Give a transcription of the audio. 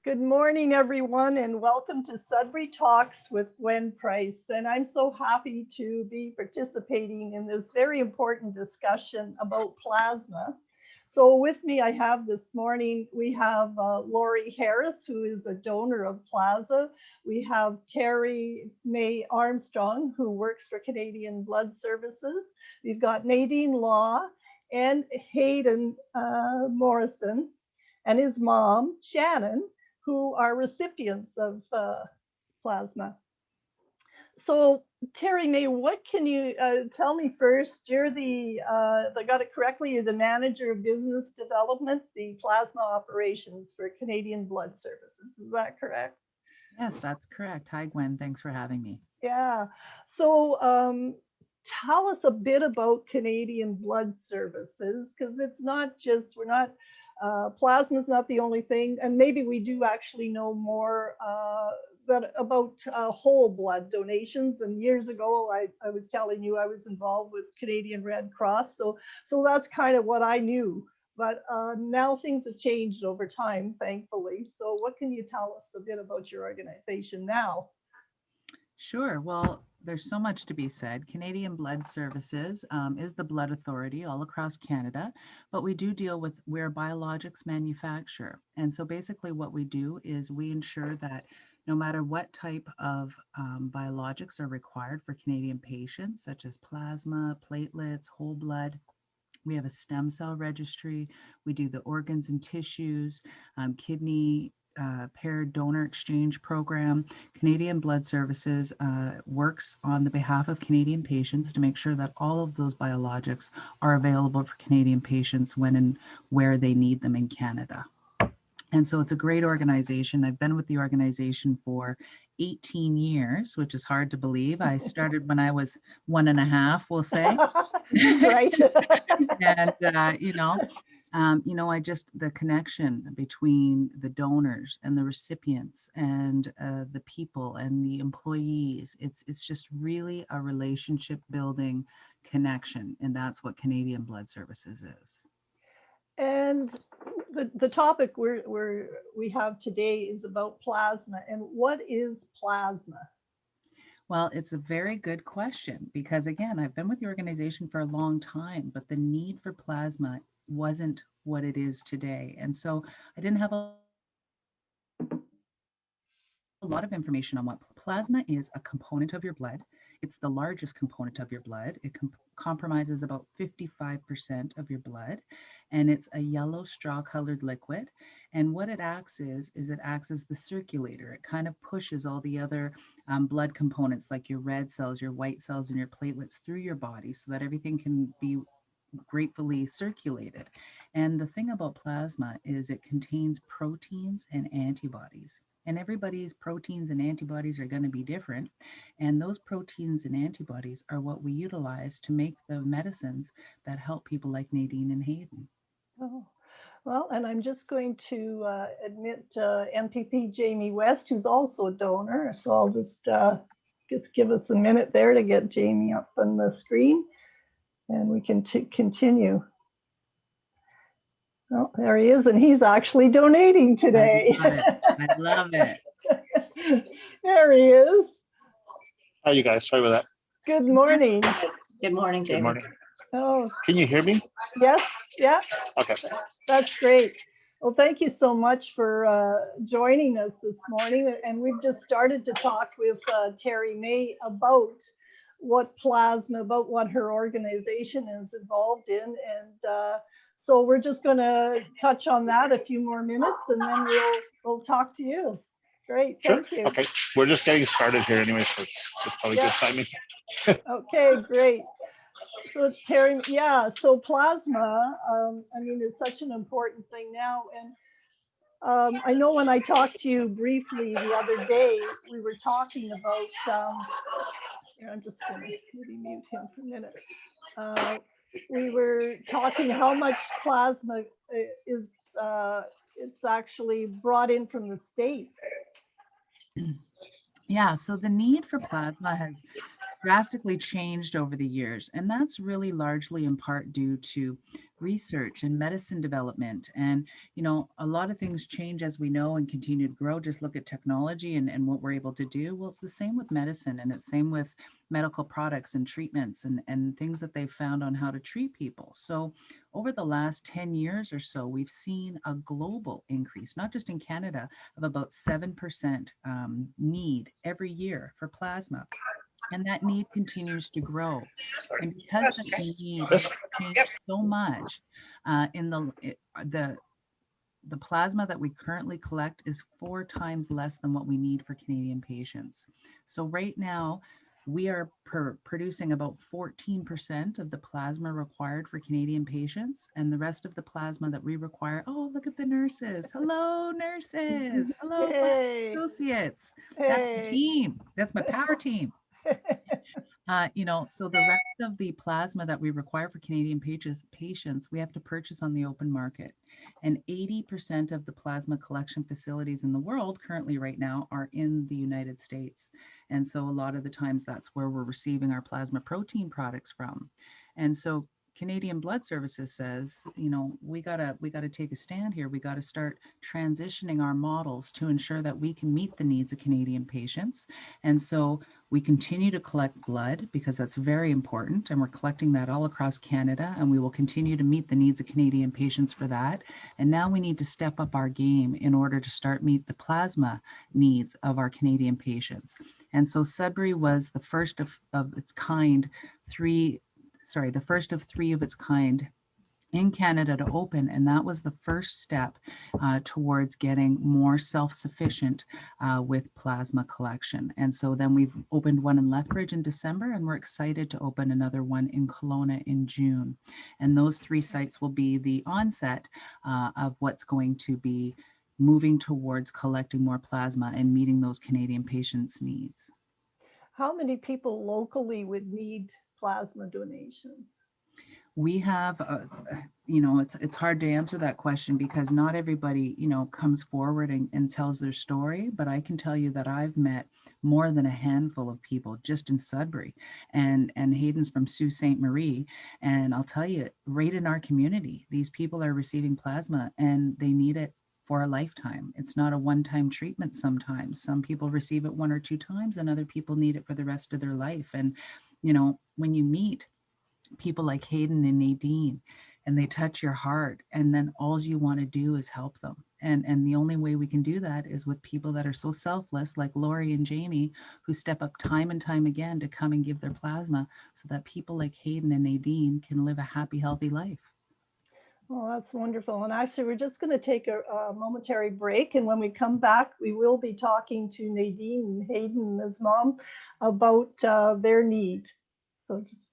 Good morning, everyone, and welcome to Sudbury Talks with Gwen Price. And I'm so happy to be participating in this very important discussion about plasma. So with me, I have this morning, we have Lori Harris, who is a donor of plasma. We have Terry May Armstrong, who works for Canadian Blood Services. We've got Nadine Law and Heydan Morrison and his mom, Shannon, who are recipients of plasma. So Terry May, what can you tell me first? You're I got it correctly, you're the manager of business development, the plasma operations for Canadian Blood Services. Is that correct? Yes, that's correct. Hi, Gwen. Thanks for having me. Yeah. So tell us a bit about Canadian Blood Services, because it's not just, we're not, plasma is not the only thing, and maybe we do actually know more about whole blood donations. And years ago, I was telling you I was involved with Canadian Red Cross, so that's kind of what I knew. But now things have changed over time, thankfully. So what can you tell us a bit about your organization now? Sure. Well, there's so much to be said. Canadian Blood Services is the blood authority all across Canada, but we do deal with where biologics manufacture. And so basically what we do is we ensure that no matter what type of biologics are required for Canadian patients, such as plasma, platelets, whole blood, we have a stem cell registry. We do the organs and tissues, kidney, paired donor exchange program. Canadian Blood Services works on the behalf of Canadian patients to make sure that all of those biologics are available for Canadian patients when and where they need them in Canada. And so it's a great organization. I've been with the organization for 18 years, which is hard to believe. I started when I was 1.5, we'll say. Right. And, the connection between the donors and the recipients and the people and the employees, it's just really a relationship building connection. And that's what Canadian Blood Services is. And the topic we have today is about plasma. And what is plasma? Well, it's a very good question because, again, I've been with the organization for a long time, but the need for plasma wasn't what it is today. And so I didn't have a lot of information on what plasma is. A component of your blood. It's the largest component of your blood. It compromises about 55% of your blood, and it's a yellow straw-colored liquid. And what it acts is it acts as the circulator. It kind of pushes all the other blood components like your red cells, your white cells, and your platelets through your body so that everything can be gratefully circulated. And the thing about plasma is it contains proteins and antibodies. And everybody's proteins and antibodies are going to be different. And those proteins and antibodies are what we utilize to make the medicines that help people like Nadine and Heydan. Oh, well, and I'm just going to admit MPP Jamie West, who's also a donor. So I'll just give us a minute there to get Jamie up on the screen, and we can continue. Oh, there he is, and he's actually donating today. I love it. There he is. How are you guys? Sorry about that. Good morning. Good morning, Jamie. Good morning. Oh, Can you hear me? yes, yeah. Okay. That's great. Well, thank you so much for joining us this morning. And we've just started to talk with Terry May about what her organization is involved in. And so we're just going to touch on that a few more minutes, and then we'll talk to you. Great, thank you. Okay, we're just getting started here anyway, so it's probably good timing. Okay, great. So Terry, yeah, so plasma, I mean, is such an important thing now. And I know when I talked to you briefly the other day, we were talking about, I'm just going to maybe mute him for a minute. We were talking how much plasma is, it's actually brought in from the States. Yeah, so the need for plasma has drastically changed over the years. And that's really largely in part due to research and medicine development. And, a lot of things change as we know and continue to grow. Just look at technology and what we're able to do. Well, it's the same with medicine, and it's same with medical products and treatments and things that they've found on how to treat people. So over the last 10 years or so, we've seen a global increase, not just in Canada, of about 7% need every year for plasma. And that need continues to grow. And because that need has changed so much, in the plasma that we currently collect is 4 times less than what we need for Canadian patients. So right now, we are producing about 14% of the plasma required for Canadian patients, and the rest of the plasma that we require. Oh, look at the nurses. Hello, nurses. Hello, plasma Hey, associates. That's my hey. team. That's my power team. So the rest of the plasma that we require for Canadian patients, we have to purchase on the open market. And 80% of the plasma collection facilities in the world currently right now are in the United States. And so a lot of the times that's where we're receiving our plasma protein products from. And so Canadian Blood Services says, we gotta take a stand here. We gotta start transitioning our models to ensure that we can meet the needs of Canadian patients. And so we continue to collect blood because that's very important, and we're collecting that all across Canada, and we will continue to meet the needs of Canadian patients for that. And now we need to step up our game in order to start meet the plasma needs of our Canadian patients. And so Sudbury was the first of its kind, the first of 3 of its kind in Canada to open, and that was the first step towards getting more self-sufficient with plasma collection. And so then we've opened one in Lethbridge in December, and we're excited to open another one in Kelowna in June. And those 3 sites will be the onset of what's going to be moving towards collecting more plasma and meeting those Canadian patients' needs. How many people locally would need plasma donations? We have, it's hard to answer that question because not everybody, comes forward and tells their story. But I can tell you that I've met more than a handful of people just in Sudbury, and Heydan's from Sault Ste. Marie. And I'll tell you, right in our community, these people are receiving plasma and they need it for a lifetime. It's not a one-time treatment sometimes. Some people receive it 1 or 2 times, and other people need it for the rest of their life. And, when you meet people like Heydan and Nadine, and they touch your heart, and then all you want to do is help them. And the only way we can do that is with people that are so selfless, like Lori and Jamie, who step up time and time again to come and give their plasma so that people like Heydan and Nadine can live a happy, healthy life. Oh, that's wonderful. And actually, we're just going to take a momentary break. And when we come back, we will be talking to Nadine and Heydan, his mom, about their need. So just